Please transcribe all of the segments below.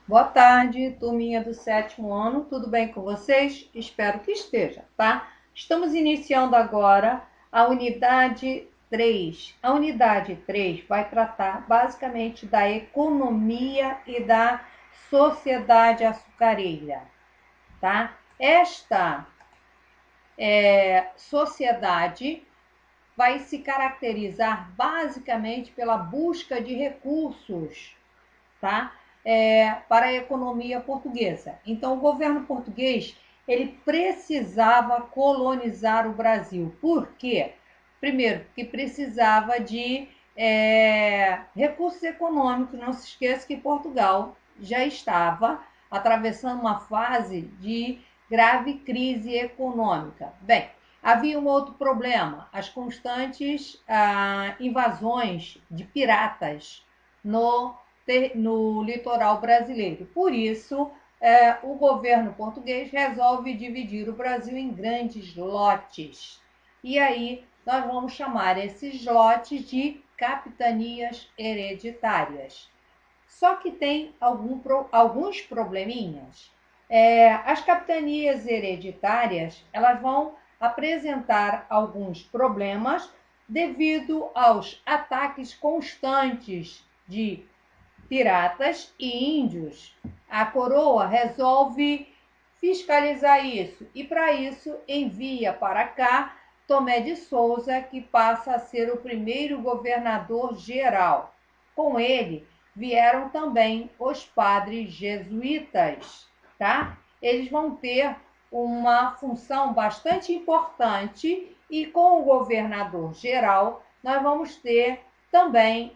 Boa tarde, turminha do sétimo ano, tudo bem com vocês? Espero que esteja, tá? Estamos iniciando agora a unidade 3. A unidade 3 vai tratar basicamente da economia e da sociedade açucareira, tá? Esta sociedade vai se caracterizar basicamente pela busca de recursos, tá? Para a economia portuguesa. Então, o governo português ele precisava colonizar o Brasil. Por quê? Primeiro, porque precisava de recursos econômicos. Não se esqueça que Portugal já estava atravessando uma fase de grave crise econômica. Bem, havia um outro problema: as constantes invasões de piratas no litoral brasileiro. Por isso, o governo português resolve dividir o Brasil em grandes lotes. E aí nós vamos chamar esses lotes de capitanias hereditárias. Só que tem alguns probleminhas. As capitanias hereditárias elas vão apresentar alguns problemas devido aos ataques constantes de piratas e índios. A coroa resolve fiscalizar isso e, para isso, envia para cá Tomé de Souza, que passa a ser o primeiro governador geral. Com ele vieram também os padres jesuítas, tá? Eles vão ter uma função bastante importante e com o governador geral nós vamos ter também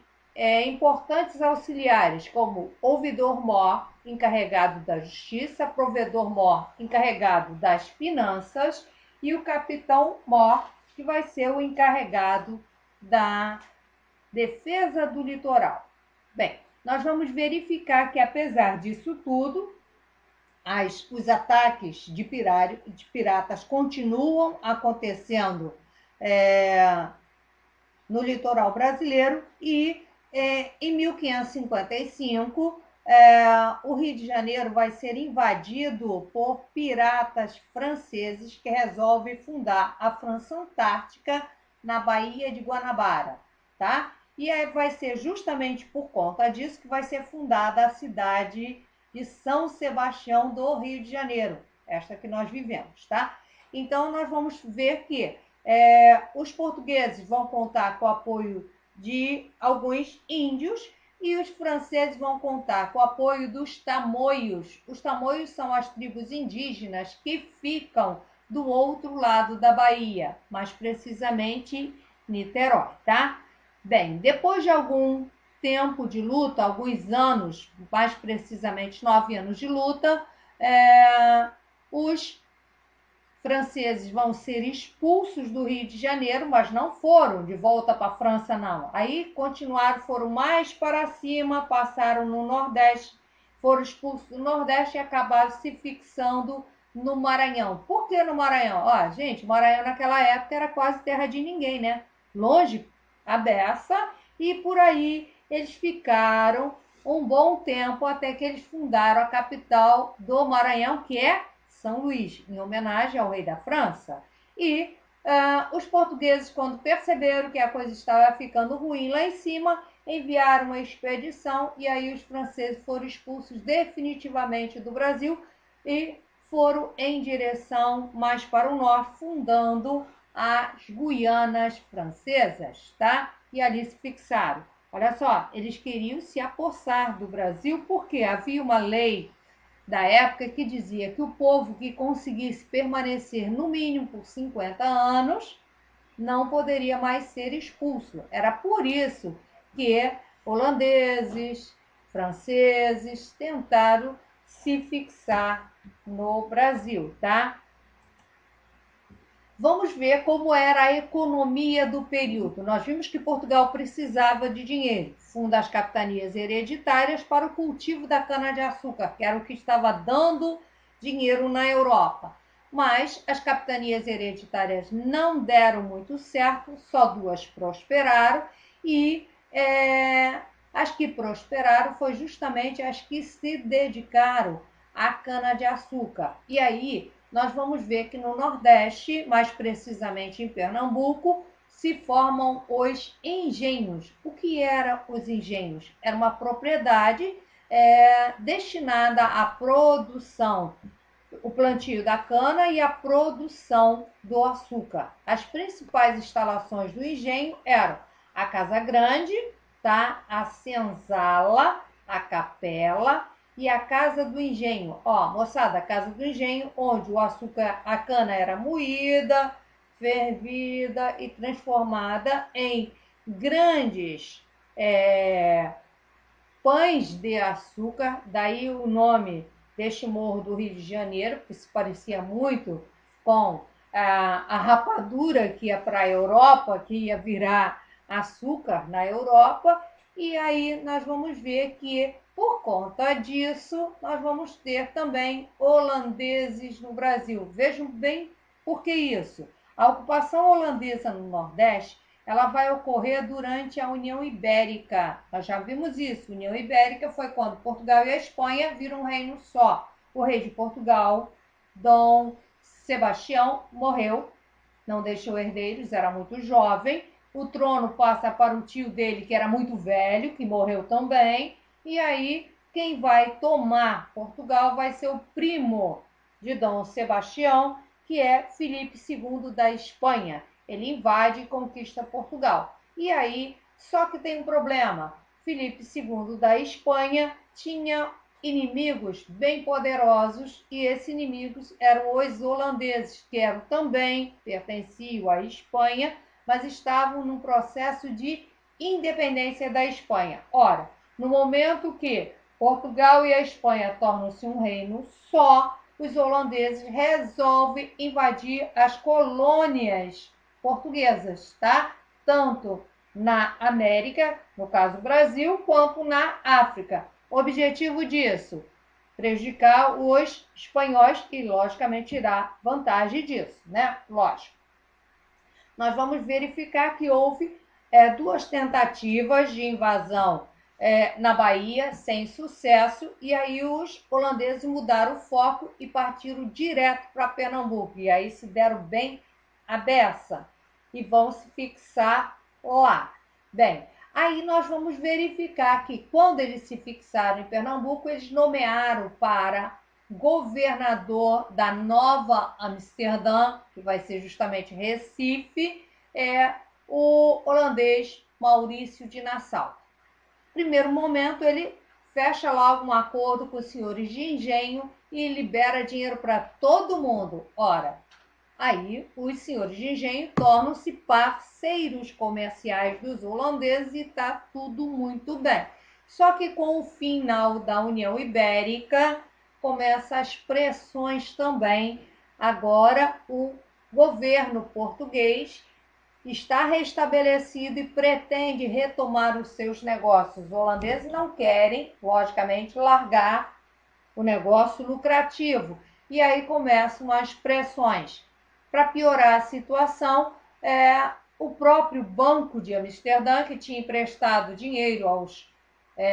importantes auxiliares, como ouvidor-mor, encarregado da justiça, provedor-mor, encarregado das finanças, e o capitão-mor, que vai ser o encarregado da defesa do litoral. Bem, nós vamos verificar que, apesar disso tudo, os ataques de piratas continuam acontecendo no litoral brasileiro e em 1555 o Rio de Janeiro vai ser invadido por piratas franceses que resolvem fundar a França Antártica na Baía de Guanabara, tá? E aí vai ser justamente por conta disso que vai ser fundada a cidade de São Sebastião do Rio de Janeiro, esta que nós vivemos, tá? Então nós vamos ver que os portugueses vão contar com o apoio de alguns índios e os franceses vão contar com o apoio dos tamoios. Os tamoios são as tribos indígenas que ficam do outro lado da Bahia, mais precisamente Niterói, tá? Bem, depois de algum tempo de luta, alguns anos, mais precisamente 9 anos de luta, os franceses vão ser expulsos do Rio de Janeiro, mas não foram de volta para a França, não. Aí continuaram, foram mais para cima, passaram no Nordeste, foram expulsos do Nordeste e acabaram se fixando no Maranhão. Por que no Maranhão? Ó, gente, o Maranhão naquela época era quase terra de ninguém, né? Longe a beça, e por aí eles ficaram um bom tempo até que eles fundaram a capital do Maranhão, que é São Luís, em homenagem ao rei da França. E os portugueses, quando perceberam que a coisa estava ficando ruim lá em cima, enviaram uma expedição e aí os franceses foram expulsos definitivamente do Brasil e foram em direção mais para o norte, fundando as Guianas francesas, tá? E ali se fixaram. Olha só, eles queriam se apossar do Brasil porque havia uma lei da época que dizia que o povo que conseguisse permanecer no mínimo por 50 anos não poderia mais ser expulso. Era por isso que holandeses, franceses tentaram se fixar no Brasil, tá? Vamos ver como era a economia do período. Nós vimos que Portugal precisava de dinheiro, funda as capitanias hereditárias para o cultivo da cana-de-açúcar, que era o que estava dando dinheiro na Europa. Mas as capitanias hereditárias não deram muito certo, só duas prosperaram e As que prosperaram foi justamente as que se dedicaram à cana-de-açúcar. E aí nós vamos ver que no Nordeste, mais precisamente em Pernambuco, se formam os engenhos. O que eram os engenhos? Era uma propriedade destinada à produção, o plantio da cana e a produção do açúcar. As principais instalações do engenho eram a Casa Grande, tá? A senzala, a capela e a Casa do Engenho. Ó, moçada, a Casa do Engenho, onde o açúcar, a cana era moída, fervida e transformada em grandes pães de açúcar, daí o nome deste morro do Rio de Janeiro, que se parecia muito com a rapadura que ia para a Europa, que ia virar açúcar na Europa, e aí nós vamos ver que, por conta disso, nós vamos ter também holandeses no Brasil. Vejam bem por que isso. A ocupação holandesa no Nordeste ela vai ocorrer durante a União Ibérica. Nós já vimos isso. A União Ibérica foi quando Portugal e a Espanha viram um reino só. O rei de Portugal, Dom Sebastião, morreu, não deixou herdeiros, era muito jovem. O trono passa para o tio dele, que era muito velho, que morreu também. E aí, quem vai tomar Portugal vai ser o primo de Dom Sebastião, que é Filipe II da Espanha. Ele invade e conquista Portugal. E aí, só que tem um problema. Filipe II da Espanha tinha inimigos bem poderosos e esses inimigos eram os holandeses, que eram também, pertenciam à Espanha, mas estavam num processo de independência da Espanha. Ora, no momento que Portugal e a Espanha tornam-se um reino só, os holandeses resolvem invadir as colônias portuguesas, tá? Tanto na América, no caso Brasil, quanto na África. O objetivo disso, prejudicar os espanhóis e, logicamente, tirar vantagem disso, né? Lógico. Nós vamos verificar que houve duas tentativas de invasão na Bahia, sem sucesso, e aí os holandeses mudaram o foco e partiram direto para Pernambuco. E aí se deram bem a beça e vão se fixar lá. Bem, aí nós vamos verificar que quando eles se fixaram em Pernambuco, eles nomearam para governador da Nova Amsterdã, que vai ser justamente Recife, o holandês Maurício de Nassau. Primeiro momento, ele fecha logo um acordo com os senhores de engenho e libera dinheiro para todo mundo. Ora, aí os senhores de engenho tornam-se parceiros comerciais dos holandeses e está tudo muito bem. Só que com o final da União Ibérica, começam as pressões também. Agora o governo português está restabelecido e pretende retomar os seus negócios. Os holandeses não querem, logicamente, largar o negócio lucrativo. E aí começam as pressões. Para piorar a situação, o próprio Banco de Amsterdã, que tinha emprestado dinheiro aos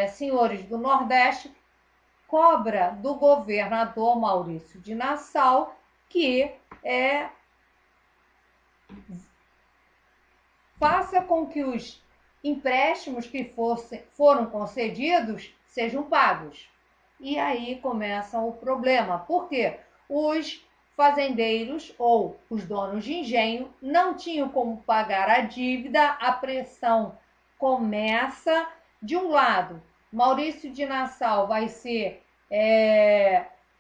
senhores do Nordeste, cobra do governador Maurício de Nassau que faça com que os empréstimos que foram concedidos sejam pagos. E aí começa o problema. Por quê? Os fazendeiros ou os donos de engenho não tinham como pagar a dívida, a pressão começa. De um lado, Maurício de Nassau vai ser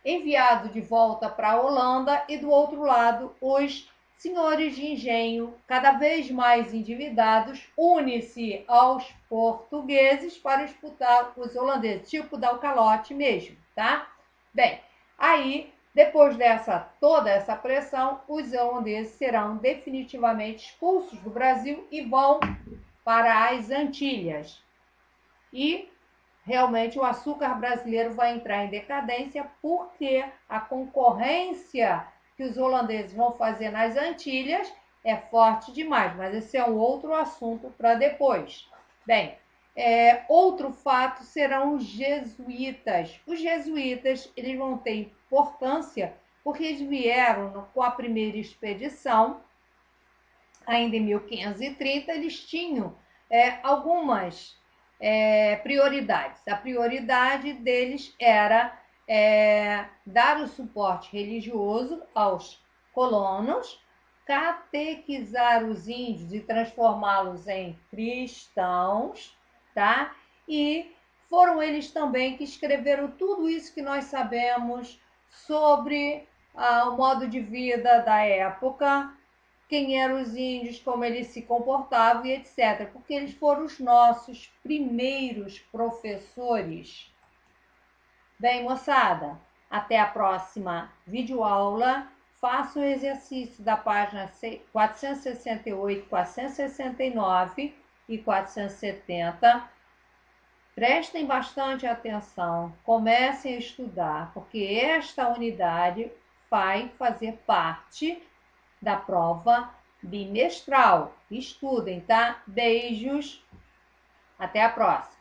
enviado de volta para a Holanda e do outro lado, os senhores de engenho, cada vez mais endividados, unem-se aos portugueses para disputar os holandeses, tipo dar o calote mesmo, tá? Bem, aí, depois toda essa pressão, os holandeses serão definitivamente expulsos do Brasil e vão para as Antilhas. E realmente o açúcar brasileiro vai entrar em decadência porque a concorrência que os holandeses vão fazer nas Antilhas é forte demais, mas esse é um outro assunto para depois. Bem, Outro fato serão os jesuítas. Os jesuítas, eles vão ter importância porque eles vieram com a primeira expedição, ainda em 1530, eles tinham algumas prioridades. A prioridade deles era dar o suporte religioso aos colonos, catequizar os índios e transformá-los em cristãos, tá? E foram eles também que escreveram tudo isso que nós sabemos sobre o modo de vida da época, quem eram os índios, como eles se comportavam e etc. Porque eles foram os nossos primeiros professores. Bem, moçada, até a próxima videoaula. Faça o exercício da página 468, 469 e 470. Prestem bastante atenção, comecem a estudar, porque esta unidade vai fazer parte da prova bimestral. Estudem, tá? Beijos, até a próxima.